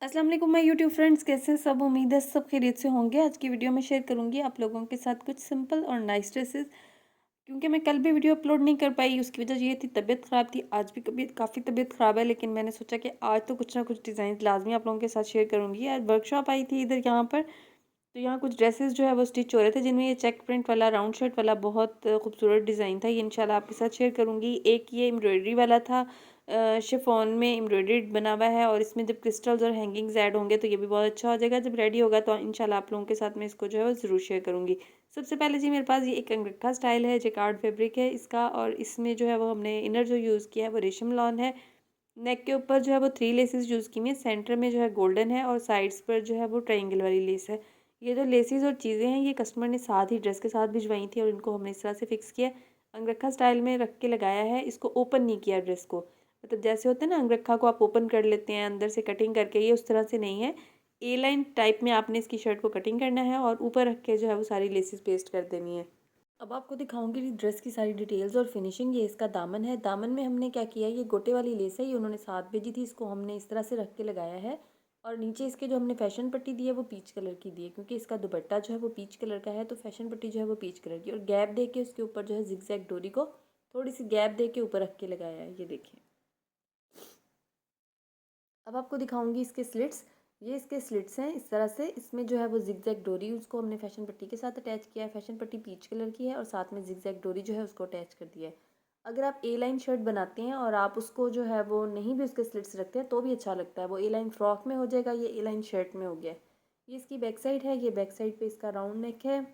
अस्सलाम वालेकुम my YouTube friends, कैसे हैं सब। उम्मीद है सब खैरियत से होंगे। आज की वीडियो में शेयर करूंगी आप लोगों के साथ कुछ सिंपल और नाइस ड्रेसेस। क्योंकि मैं कल भी वीडियो अपलोड नहीं कर पाई, उसकी वजह ये थी तबीयत ख़राब थी। आज भी काफ़ी तबीयत ख़राब है, लेकिन मैंने सोचा कि आज तो कुछ ना कुछ डिज़ाइन लाजमी आप लोगों के साथ शेयर करूँगी। आज वर्कशॉप आई थी इधर यहाँ पर, तो यहाँ कुछ ड्रेसेस जो है वो स्टिच हो रहे थे, जिनमें ये चेक प्रिंट वाला राउंड शर्ट वाला बहुत खूबसूरत डिज़ाइन था। ये इंशाल्लाह आपके साथ शेयर करूँगी। एक ये एम्ब्रॉयडरी वाला था, शिफॉन में एम्ब्रॉयडर्ड बना हुआ है, और इसमें जब क्रिस्टल्स और हैंगिंग्स ऐड होंगे तो ये भी बहुत अच्छा हो जाएगा। जब रेडी होगा तो इंशाल्लाह आप लोगों के साथ मैं इसको जो है वो ज़रूर शेयर करूँगी। सबसे पहले जी मेरे पास ये एक अंगरखा स्टाइल है, जैकार्ड फैब्रिक है इसका, और इसमें जो है वो हमने इनर जो यूज़ किया है वो रेशम लॉन है। नेक के ऊपर जो है वो 3 लेसेस यूज़ की हुई हैं, सेंटर में जो है गोल्डन है और साइड्स पर जो है वो ट्रायंगल वाली लेस है। ये जो लेसेस और चीज़ें हैं ये कस्टमर ने साथ ही ड्रेस के साथ भिजवाई थी, और इनको हमने इस तरह से फिक्स किया, अंगरखा स्टाइल में रख के लगाया है। इसको ओपन नहीं किया ड्रेस को, मतलब जैसे होता है ना अंगरखा को आप ओपन कर लेते हैं अंदर से कटिंग करके, ये उस तरह से नहीं है। ए लाइन टाइप में आपने इसकी शर्ट को कटिंग करना है और ऊपर रख के जो है वो सारी लेसेस पेस्ट कर देनी है। अब आपको दिखाऊंगी ड्रेस की सारी डिटेल्स और फिनिशिंग। ये इसका दामन है। दामन में हमने क्या किया है, ये गोटे वाली लेस है, ये उन्होंने साथ भेजी थी, इसको हमने इस तरह से रख के लगाया है। और नीचे इसके जो हमने फैशन पट्टी दी है वो पीच कलर की दी है, क्योंकि इसका दुपट्टा जो है वो पीच कलर का है, तो फैशन पट्टी जो है वो पीच कलर की, और गैप दे के उसके ऊपर जो है जिगजैग डोरी को थोड़ी सी गैप दे के ऊपर रख के लगाया है। ये देखिए। अब आपको दिखाऊंगी इसके स्लिट्स। ये इसके स्लिट्स हैं इस तरह से। इसमें जो है वो जिगजैग डोरी उसको हमने फैशन पट्टी के साथ अटैच किया है। फैशन पट्टी पीच कलर की है और साथ में जिगजैग डोरी जो है उसको अटैच कर दिया है। अगर आप ए लाइन शर्ट बनाते हैं और आप उसको जो है वो नहीं भी उसके स्लिट्स रखते हैं तो भी अच्छा लगता है। वो ए लाइन फ्रॉक में हो जाएगा, ये ए लाइन शर्ट में हो गया। ये इसकी बैक साइड है। ये बैक साइड पे इसका राउंड नेक है,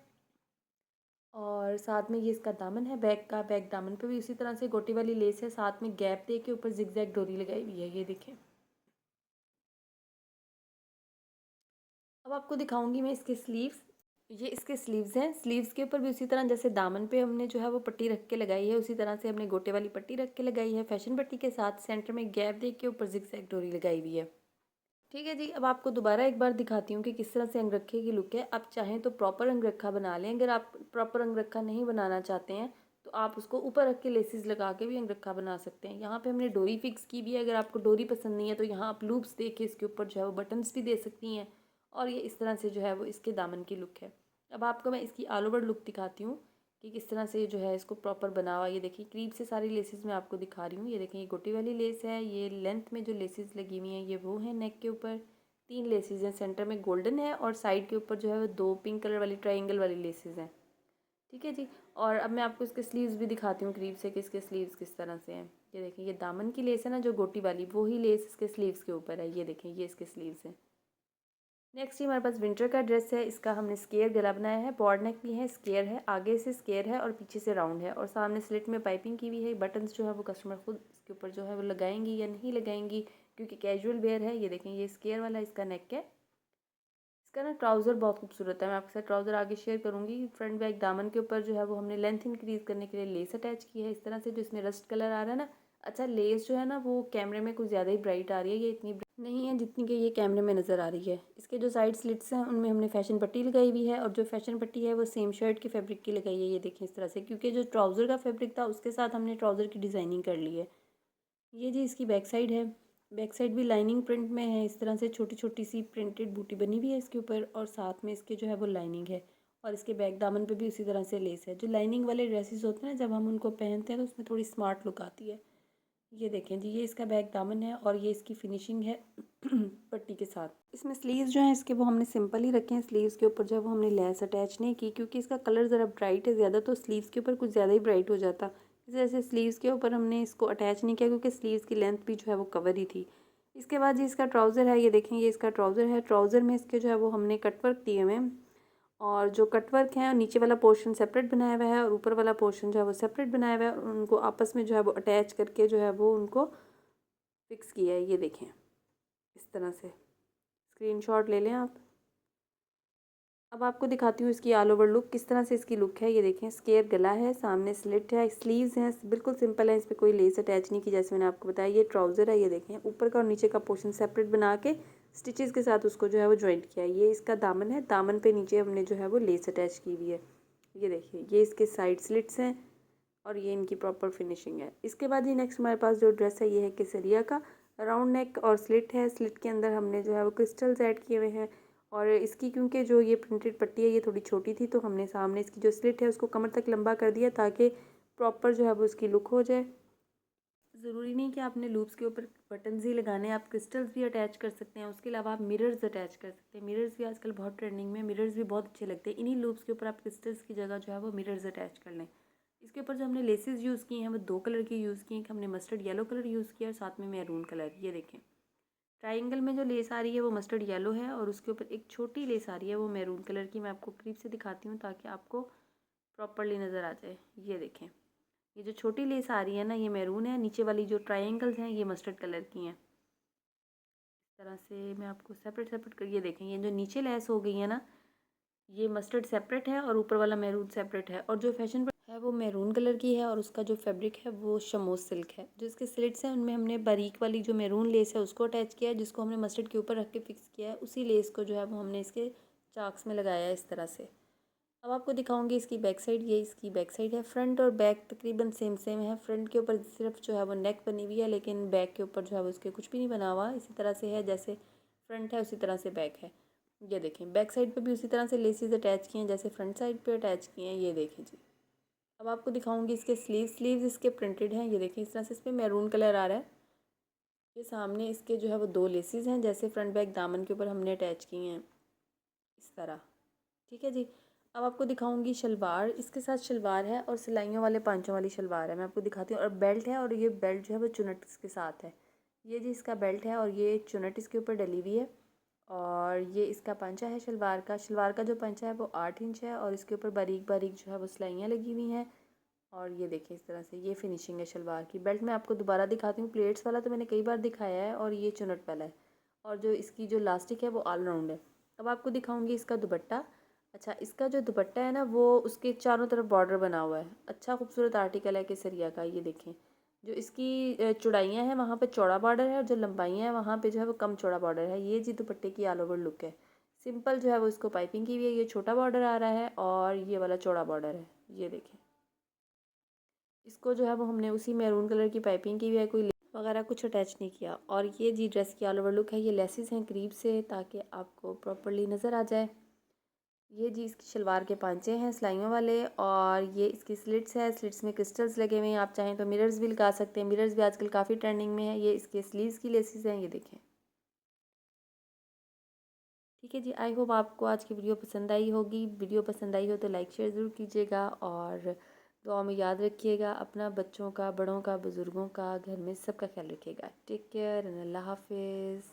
और साथ में ये इसका दामन है। बैक का बैक दामन पे भी उसी तरह से गोटी वाली लेस है, साथ में गैप दे के ऊपर जिगजैग डोरी लगाई हुई है। ये देखें। अब आपको दिखाऊंगी मैं इसके स्लीव्स। ये इसके स्लीव्स हैं। स्लीव्स के ऊपर भी उसी तरह जैसे दामन पे हमने जो है वो पट्टी रख के लगाई है, उसी तरह से हमने गोटे वाली पट्टी रख के लगाई है फैशन पट्टी के साथ। सेंटर में गैप दे के ऊपर जिगजैग डोरी लगाई हुई है। ठीक है जी। अब आपको दोबारा एक बार दिखाती हूँ कि किस तरह से अंगरखे की लुक है। आप चाहें तो प्रॉपर अंगरखा बना लें। अगर आप प्रॉपर अंगरखा नहीं बनाना चाहते हैं तो आप उसको ऊपर रख के लेसिस लगा के भी अंगरखा बना सकते हैं। यहाँ पे हमने डोरी फिक्स की भी है। अगर आपको डोरी पसंद नहीं है तो यहाँ आप लूप्स दे के इसके ऊपर जो है वो बटन्स भी दे सकती हैं, और ये इस तरह से जो है वो इसके दामन की लुक है। अब आपको मैं इसकी ऑल ओवर लुक दिखाती हूँ कि किस तरह से जो है इसको प्रॉपर बना हुआ। ये देखिए क्रीप से सारी लेसेस मैं आपको दिखा रही हूँ। ये देखें, ये गोटी वाली लेस है। ये लेंथ में जो लेसेस लगी हुई हैं ये वो है। नेक के ऊपर 3 लेसेस हैं, सेंटर में गोल्डन है, और साइड के ऊपर जो है वो 2 पिंक कलर वाली ट्रायंगल वाली लेसेस हैं। ठीक है जी। और अब मैं आपको इसके स्लीव्स भी दिखाती हूँ करीब से कि इसके स्लीव्स किस तरह से हैं। ये देखें, ये दामन की लेस है ना जो गोटी वाली, वो ही लेस इसके स्लीव्स के ऊपर है। ये देखें, ये इसके स्लीव्स हैं। नेक्स्ट ही हमारे पास विंटर का ड्रेस है। इसका हमने स्केयर गला बनाया है, बॉर्ड नेक भी है, स्केयर है, आगे से स्केयर है और पीछे से राउंड है, और सामने स्लिट में पाइपिंग की हुई है। बटन्स जो है वो कस्टमर खुद इसके ऊपर जो है वो लगाएंगी या नहीं लगाएंगी, क्योंकि कैजुअल वेयर है। ये देखें, ये स्केयर वाला इसका नेक है। इसका ना ट्राउज़र बहुत खूबसूरत है। मैं आपके साथ ट्राउज़र आगे शेयर करूँगी। फ्रंट बैक दामन के ऊपर जो है वो हमने लेंथ इंक्रीज़ करने के लिए लेस अटैच की है इस तरह से, जो इसमें रस्ट कलर आ रहा है ना। अच्छा, लेस जो है ना वो कैमरे में कुछ ज़्यादा ही ब्राइट आ रही है, ये इतनी नहीं है जितनी कि ये कैमरे में नज़र आ रही है। इसके जो साइड स्लिट्स हैं उनमें हमने फैशन पट्टी लगाई हुई है, और जो फैशन पट्टी है वो सेम शर्ट के फैब्रिक की लगाई है। ये देखें इस तरह से, क्योंकि जो ट्राउज़र का फैब्रिक था उसके साथ हमने ट्राउज़र की डिज़ाइनिंग कर ली है। ये जी इसकी बैक साइड है। बैक साइड भी लाइनिंग प्रिंट में है। इस तरह से छोटी छोटी सी प्रिंटेड बूटी बनी हुई है इसके ऊपर, और साथ में इसके जो है वो लाइनिंग है, और इसके बैक दामन पे भी उसी तरह से लेस है। जो लाइनिंग वाले ड्रेसेस होते हैं ना, जब हम उनको पहनते हैं तो उसमें थोड़ी स्मार्ट लुक आती है। ये देखें जी, ये इसका बैक दामन है, और ये इसकी फिनिशिंग है पट्टी के साथ। इसमें स्लीव्स जो हैं इसके वो हमने सिंपल ही रखे हैं। स्लीव्स के ऊपर जो है वो हमने लेस अटैच नहीं की, क्योंकि इसका कलर ज़रा ब्राइट है ज़्यादा, तो स्लीव्स के ऊपर कुछ ज़्यादा ही ब्राइट हो जाता। इस वजह से स्लीव्स के ऊपर हमने इसको अटैच नहीं किया, क्योंकि स्लीव्स की लेंथ भी जो है वो कवर ही थी। इसके बाद जी इसका ट्राउज़र है। ये देखें, ये इसका ट्राउज़र है। ट्राउज़र में इसके जो है वो हमने कटवर्क दिए हुए हैं, और जो कटवर्क है नीचे वाला पोर्शन सेपरेट बनाया हुआ है और ऊपर वाला पोर्शन जो है वो सेपरेट बनाया हुआ है, और उनको आपस में जो है वो अटैच करके जो है वो उनको फिक्स किया है। ये देखें इस तरह से, स्क्रीनशॉट ले लें आप। अब आपको दिखाती हूँ इसकी ऑल ओवर लुक, किस तरह से इसकी लुक है। ये देखें, स्केयर गला है, सामने स्लिट है, स्लीव्स हैं, बिल्कुल सिंपल है, इस पर कोई लेस अटैच नहीं की जैसे मैंने आपको बताया। ये ट्राउज़र है। ये देखें, ऊपर का और नीचे का पोर्शन सेपरेट बना के स्टिचेस के साथ उसको जो है वो जॉइंट किया है। ये इसका दामन है। दामन पे नीचे हमने जो है वो लेस अटैच की हुई है। ये देखिए, ये इसके साइड स्लिट्स हैं, और ये इनकी प्रॉपर फिनिशिंग है। इसके बाद ये नेक्स्ट हमारे पास जो ड्रेस है ये है केसरिया का। राउंड नेक और स्लिट है। स्लिट के अंदर हमने जो है वो क्रिस्टल्स ऐड किए हुए हैं। और इसकी क्योंकि जो ये प्रिंटेड पट्टी है ये थोड़ी छोटी थी, तो हमने सामने इसकी जो स्लिट है उसको कमर तक लंबा कर दिया ताकि प्रॉपर जो है वो उसकी लुक हो जाए। ज़रूरी नहीं कि आपने लूप्स के ऊपर बटन्स ही लगाने हैं, आप क्रिस्टल्स भी अटैच कर सकते हैं। उसके अलावा आप मिरर्स अटैच कर सकते हैं। मिरर्स भी आजकल बहुत ट्रेंडिंग में, मिरर्स भी बहुत अच्छे लगते हैं। इन्हीं लूप्स के ऊपर आप क्रिस्टल्स की जगह जो है वो मिरर्स अटैच कर लें। इसके ऊपर जो हमने लेसेस यूज़ की हैं वो 2 कलर की यूज़ की हैं। हमने मस्टर्ड येलो कलर यूज़ किया और साथ में मैरून कलर। ये देखें, ट्राइंगल में जो लेस आ रही है वो मस्टर्ड येलो है और उसके ऊपर एक छोटी लेस आ रही है वो मैरून कलर की। मैं आपको करीब से दिखाती हूँ ताकि आपको प्रॉपरली नज़र आ जाए। ये देखें, ये जो छोटी लेस आ रही है ना ये मैरून है, नीचे वाली जो ट्रायंगल्स हैं ये मस्टर्ड कलर की हैं। इस तरह से मैं आपको सेपरेट सेपरेट कर, ये देखें, ये जो नीचे लेस हो गई है ना ये मस्टर्ड सेपरेट है और ऊपर वाला मैरून सेपरेट है। और जो फैशन है वो मैरून कलर की है और उसका जो फैब्रिक है वो शमोस सिल्क है। जो इसके स्लिट्स हैं उनमें हमने बारीक वाली जो मैरून लेस है उसको अटैच किया है, जिसको हमने मस्टर्ड के ऊपर रख के फिक्स किया है। उसी लेस को जो है वो हमने इसके चाक्स में लगाया है इस तरह से। अब आपको दिखाऊंगी इसकी बैक साइड। ये इसकी बैक साइड है। फ्रंट और बैक तकरीबन सेम सेम है। फ्रंट के ऊपर सिर्फ जो है वो नेक बनी हुई है, लेकिन बैक के ऊपर जो है वो उसके कुछ भी नहीं बना हुआ। इसी तरह से है, जैसे फ्रंट है उसी तरह से बैक है। ये देखें, बैक साइड पे भी उसी तरह से लेसेस अटैच किए हैं जैसे फ्रंट साइड पे अटैच किए हैं। ये देखें जी। अब आपको दिखाऊंगी इसके स्लीव्स इसके प्रिंटेड हैं। ये देखें, इस तरह से इस पर मैरून कलर आ रहा है। ये सामने इसके जो है वो 2 लेसेस हैं जैसे फ्रंट बैक दामन के ऊपर हमने अटैच किए हैं इस तरह। ठीक है जी। अब आपको दिखाऊंगी शलवार। इसके साथ शलवार है और सिलाइयों वाले पांचों वाली शलवार है। मैं आपको दिखाती हूँ। और बेल्ट है और ये बेल्ट जो है वो चुनट इसके साथ है। ये जी इसका बेल्ट है और ये चुनट इसके ऊपर डली हुई है। और ये इसका पंचा है शलवार का। शलवार का जो पंचा है वो 8 इंच है और इसके ऊपर बारीक बारीक जो है वो सिलाइयाँ लगी हुई हैं। और ये देखिए इस तरह से ये फिनिशिंग है शलवार की। बेल्ट मैं आपको दोबारा दिखाती हूँ। प्लेट्स वाला तो मैंने कई बार दिखाया है और ये चुनट वाला है। और जो इसकी जो लास्टिक है वो ऑल राउंड है। अब आपको दिखाऊंगी इसका दुपट्टा। अच्छा, इसका जो दुपट्टा है ना वो उसके चारों तरफ बॉर्डर बना हुआ है। अच्छा खूबसूरत आर्टिकल है केसरिया का। ये देखें, जो इसकी चौड़ाइयाँ हैं वहाँ पे चौड़ा बॉर्डर है और जो लंबाइयाँ हैं वहाँ पे जो है वो कम चौड़ा बॉर्डर है। ये जी दुपट्टे की ऑल ओवर लुक है। सिंपल जो है वो इसको पाइपिंग की हुई है। ये छोटा बॉर्डर आ रहा है और ये वाला चौड़ा बॉर्डर है। ये देखें, इसको जो है वो हमने उसी मैरून कलर की पाइपिंग की हुई है, कोई वगैरह कुछ अटैच नहीं किया। और ये जी ड्रेस की ऑल ओवर लुक है। ये लेसेस हैं करीब से ताकि आपको प्रॉपरली नज़र आ जाए। ये जी इसकी शलवार के पांचे हैं सिलाइयों वाले और ये इसकी स्लिट्स है। स्लिट्स में क्रिस्टल्स लगे हुए हैं। आप चाहें तो मिरर्स भी लगा सकते हैं। मिरर्स भी आजकल काफ़ी ट्रेंडिंग में है। ये इसके स्लीव्स की लेसेस हैं। ये देखें। ठीक है जी, आई होप आपको आज की वीडियो पसंद आई होगी। वीडियो पसंद आई हो तो लाइक शेयर ज़रूर कीजिएगा और दुआ में याद रखिएगा अपना, बच्चों का, बड़ों का, बुज़ुर्गों का, घर में सबका ख्याल रखिएगा। टेक केयर एंड अल्लाह हाफिज़।